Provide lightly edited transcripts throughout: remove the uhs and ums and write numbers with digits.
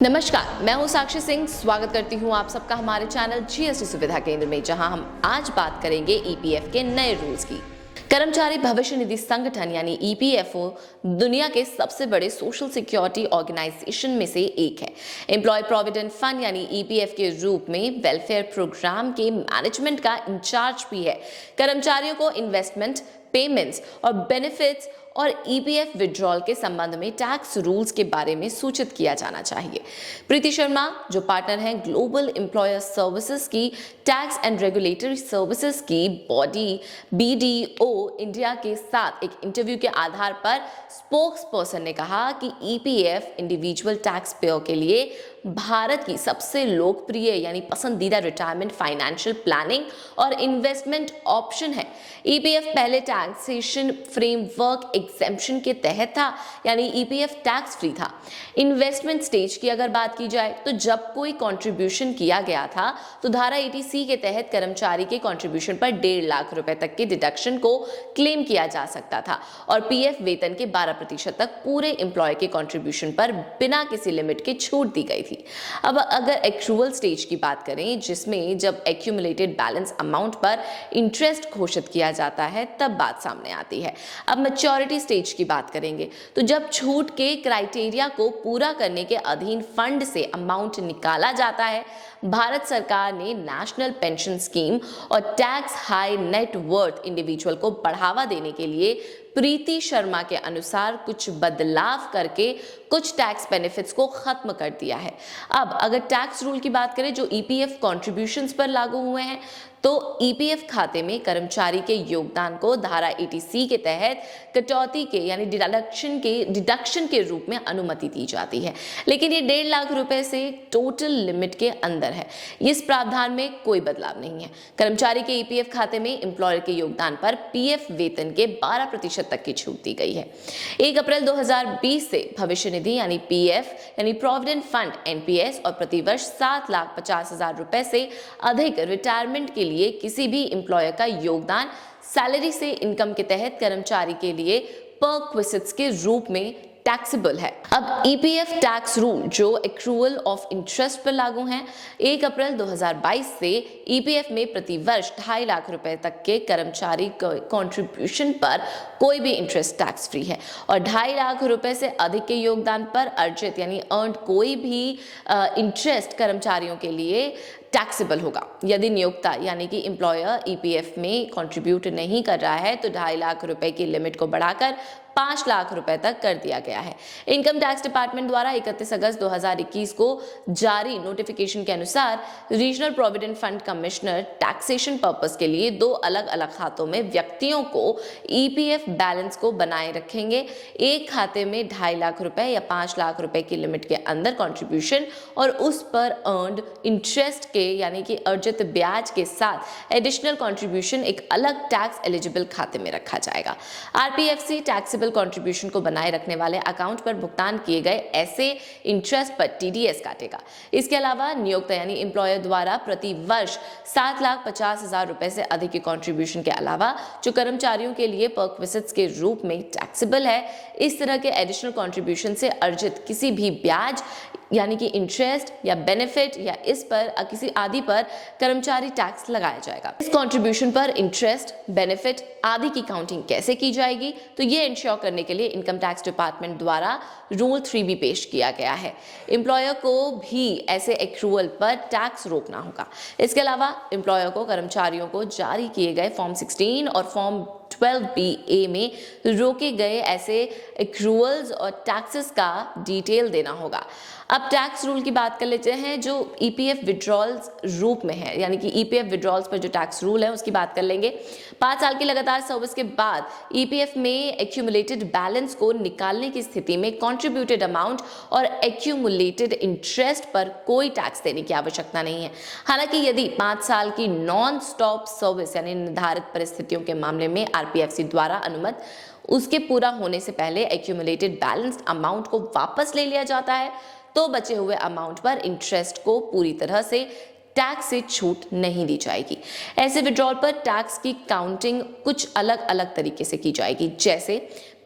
नमस्कार, मैं हूं साक्षी सिंह। स्वागत करती हूं आप सबका हमारे चैनल जीएसटी सुविधा केंद्र में, जहां हम आज बात करेंगे ईपीएफ के नए रूल्स की। कर्मचारी भविष्य निधि संगठन यानी ईपीएफओ दुनिया के सबसे बड़े सोशल सिक्योरिटी ऑर्गेनाइजेशन में से एक है। एम्प्लॉय प्रोविडेंट फंड यानी ईपीएफ के रूप में वेलफेयर प्रोग्राम के मैनेजमेंट का इंचार्ज भी है। कर्मचारियों को इन्वेस्टमेंट, पेमेंट्स और बेनिफिट्स और ईपीएफ विड्रॉल के संबंध में टैक्स रूल्स के बारे में सूचित किया जाना चाहिए। प्रीति शर्मा, जो पार्टनर हैं ग्लोबल एम्प्लॉयर सर्विसेज की टैक्स एंड रेगुलेटरी सर्विसेज की बॉडी बीडीओ इंडिया के साथ एक इंटरव्यू के आधार पर स्पोक्स पर्सन ने कहा कि ईपीएफ इंडिविजुअल टैक्स पेयर के लिए भारत की सबसे लोकप्रिय यानी पसंदीदा रिटायरमेंट फाइनेंशियल प्लानिंग और इन्वेस्टमेंट ऑप्शन है। ईपीएफ पहले टैक्सेशन फ्रेमवर्क एग्जेम्पशन के तहत था, यानी ईपीएफ टैक्स फ्री था। इन्वेस्टमेंट स्टेज की अगर बात की जाए तो जब कोई कंट्रीब्यूशन किया गया था तो धारा 80C के तहत कर्मचारी के कंट्रीब्यूशन पर 1.5 लाख रुपए तक के डिडक्शन को क्लेम किया जा सकता था और पीएफ वेतन के 12% तक पूरे एम्प्लॉय के कंट्रीब्यूशन पर बिना किसी लिमिट के छूट दी गई थी। अब अगर एक्रूअल स्टेज की बात करें, जिसमें जब एक्यूमुलेटेड बैलेंस अमाउंट पर इंटरेस्ट घोषित किया जाता है, तब बात सामने आती है। अब मैच्योरिटी स्टेज की बात करेंगे तो जब छूट के क्राइटेरिया को पूरा करने के अधीन फंड से अमाउंट निकाला जाता है। भारत सरकार ने नेशनल पेंशन स्कीम और tax high net worth individual को बढ़ावा देने के लिए प्रीति शर्मा के अनुसार कुछ बदलाव करके कुछ टैक्स बेनिफिट्स को खत्म कर दिया है। अब अगर टैक्स रूल की बात करें जो ईपीएफ कॉन्ट्रीब्यूशंस पर लागू हुए हैं, तो ईपीएफ खाते में कर्मचारी के योगदान को धारा 80C के तहत कटौती के यानी डिडक्शन के रूप में अनुमति दी जाती है, लेकिन ये 1.5 लाख रुपए से टोटल लिमिट के अंदर है। इस प्रावधान में कोई बदलाव नहीं है। कर्मचारी के ईपीएफ खाते में एम्प्लॉयर के योगदान पर पीएफ वेतन के 12% तक की छूट दी गई है। 1 अप्रैल 2020 से भविष्य निधि यानी पीएफ यानी प्रोविडेंट फंड एनपीएस और प्रतिवर्ष 7,50,000 रुपए से अधिक रिटायरमेंट के लिए किसी भी एम्प्लॉयर का योगदान सैलरी से इनकम के तहत कर्मचारी के लिए परक्विजिट्स के रूप में टैक्सेबल है। अब ईपीएफ टैक्स रूल जो एक्रूअल ऑफ इंटरेस्ट पर लागू हैं, 1 अप्रैल 2022 से ईपीएफ में प्रतिवर्ष 2.5 लाख रुपए तक के कर्मचारी कंट्रीब्यूशन पर कोई भी इंटरेस्ट टैक्स फ्री है और 2.5 लाख रुपए से अधिक के योगदान पर अर्जित यानी अर्न्ड कोई भी इंटरेस्ट कर्मचारियों के लिए टैक्सेबल होगा। यदि नियोक्ता यानी कि एम्प्लॉयर ईपीएफ में कंट्रीब्यूट नहीं कर रहा है तो 2.5 लाख रुपए की लिमिट को बढ़ाकर 5 लाख रुपए तक कर दिया गया है। इनकम टैक्स डिपार्टमेंट द्वारा 31 अगस्त 2021 को जारी नोटिफिकेशन के अनुसार regional provident fund commissioner taxation purpose के लिए 2 अलग अलग खातों में व्यक्तियों को ईपीएफ बैलेंस को बनाए रखेंगे। एक खाते में 2.5 लाख रुपए या 5 लाख रुपए की लिमिट के अंदर कंट्रीब्यूशन और उस पर अर्न्ड इंटरेस्ट के यानी कि अर्जित ब्याज के साथ एडिशनल कंट्रीब्यूशन एक अलग टैक्स एलिजिबल खाते में रखा जाएगा। आरपीएफसी टैक्सेबल कंट्रीब्यूशन को बनाए रखने वाले अकाउंट पर भुगतान किए गए ऐसे इंटरेस्ट पर टीडीएस काटेगा। इसके अलावा नियोक्ता यानी एम्प्लॉयर द्वारा प्रति वर्ष 7,50,000 रुपए से अधिक के कंट्रीब्यूशन के अलावा जो कर्मचारियों के लिए परक्विजिट्स के रूप में टैक्सेबल है, इस तरह के एडिशनल कंट्रीब्यूशन से अर्जित किसी भी ब्याज यानी कि इंटरेस्ट या बेनिफिट या इस पर किसी आदि पर कर्मचारी टैक्स लगाया जाएगा। इस कंट्रीब्यूशन पर इंटरेस्ट, बेनिफिट आदि की काउंटिंग कैसे की जाएगी, तो ये इंश्योर करने के लिए इनकम टैक्स डिपार्टमेंट द्वारा रूल 3 पेश किया गया है। एम्प्लॉयर को भी ऐसे एक्रूअल पर टैक्स रोकना होगा। इसके अलावा एम्प्लॉयर को कर्मचारियों को जारी किए गए फॉर्म 16 और फॉर्म 12BA में रोके गए ऐसे एक्रूअल्स और टैक्सेस का डिटेल देना होगा। अब टैक्स रूल की बात कर लेते हैं जो ईपीएफ विड्रॉल्स रूप में है, यानी कि ईपीएफ विड्रॉल्स पर जो टैक्स रूल है उसकी बात कर लेंगे। 5 साल की लगातार सर्विस के बाद ईपीएफ में एक्यूमुलेटेड बैलेंस को निकालने की स्थिति में कंट्रीब्यूटेड अमाउंट और एक्यूमुलेटेड इंटरेस्ट पर कोई टैक्स देने की आवश्यकता नहीं है। हालांकि यदि 5 साल की नॉन स्टॉप सर्विस यानी निर्धारित परिस्थितियों के मामले में आरपीएफसी द्वारा अनुमत उसके पूरा होने से पहले एक्यूमुलेटेड बैलेंस अमाउंट को वापस ले लिया जाता है तो बचे हुए अमाउंट पर इंटरेस्ट को पूरी तरह से टैक्स से छूट नहीं दी जाएगी। ऐसे विड्रॉल पर टैक्स की काउंटिंग कुछ अलग अलग तरीके से की जाएगी। जैसे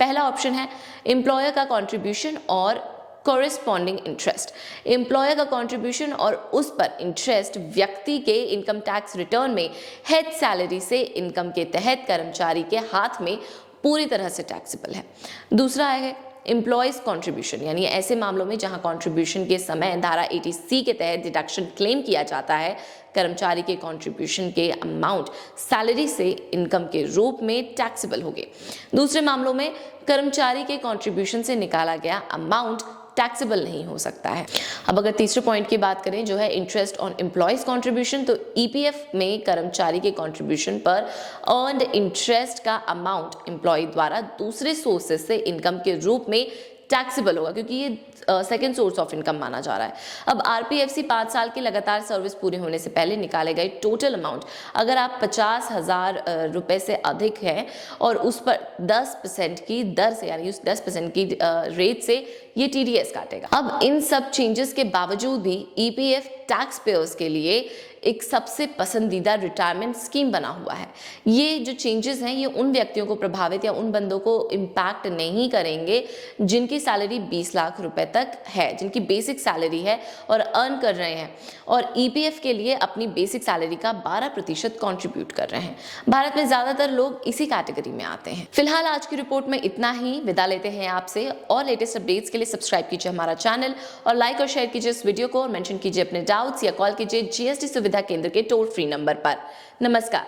पहला ऑप्शन है एम्प्लॉयर का कंट्रीब्यूशन और कॉरेस्पॉन्डिंग इंटरेस्ट। एम्प्लॉयर का कंट्रीब्यूशन और उस पर इंटरेस्ट व्यक्ति के इनकम टैक्स रिटर्न में हेड सैलरी से इनकम के तहत कर्मचारी के हाथ में पूरी तरह से टैक्सेबल है। दूसरा है एम्प्लॉयज कंट्रीब्यूशन, यानी ऐसे मामलों में जहां कंट्रीब्यूशन के समय धारा 80C के तहत डिडक्शन क्लेम किया जाता है, कर्मचारी के कंट्रीब्यूशन के अमाउंट सैलरी से इनकम के रूप में टैक्सेबल होंगे। दूसरे मामलों में कर्मचारी के कंट्रीब्यूशन से निकाला गया अमाउंट टैक्सेबल नहीं हो सकता है। अब अगर तीसरे पॉइंट की बात करें जो है इंटरेस्ट ऑन एम्प्लॉयज कंट्रीब्यूशन, तो ईपीएफ में कर्मचारी के कंट्रीब्यूशन पर अर्न्ड इंटरेस्ट का अमाउंट एम्प्लॉय द्वारा दूसरे सोर्सेस से इनकम के रूप में टैक्सेबल होगा, क्योंकि ये सेकेंड सोर्स ऑफ इनकम माना जा रहा है। अब आरपीएफसी 5 साल की लगातार सर्विस पूरी होने से पहले निकाले गए टोटल अमाउंट, अगर आप 50,000 रुपए से अधिक है और उस पर 10% की दर से, यानी उस 10% की रेट से ये टीडीएस काटेगा। अब इन सब चेंजेस के बावजूद भी ईपीएफ टैक्स पेयर्स के लिए एक सबसे पसंदीदा रिटायरमेंट स्कीम बना हुआ है। ये जो चेंजेस हैं ये उन व्यक्तियों को प्रभावित या उन बंदों को इम्पैक्ट नहीं करेंगे जिनकी सैलरी 20 लाख रुपए तक है, जिनकी बेसिक सैलरी है और अर्न कर रहे हैं और ईपीएफ के लिए अपनी बेसिक सैलरी का 12% कंट्रीब्यूट कर रहे हैं। भारत में ज्यादातर लोग इसी कैटेगरी में आते हैं। फिलहाल आज की रिपोर्ट में इतना ही। विदा लेते हैं आपसे, और लेटेस्ट अपडेट्स के लिए सब्सक्राइब कीजिए हमारा चैनल और लाइक और शेयर कीजिए इस वीडियो को और मेंशन कीजिए अपने डाउट्स या कॉल कीजिए जीएसटी सुविधा केंद्र के टोल फ्री नंबर पर। नमस्कार।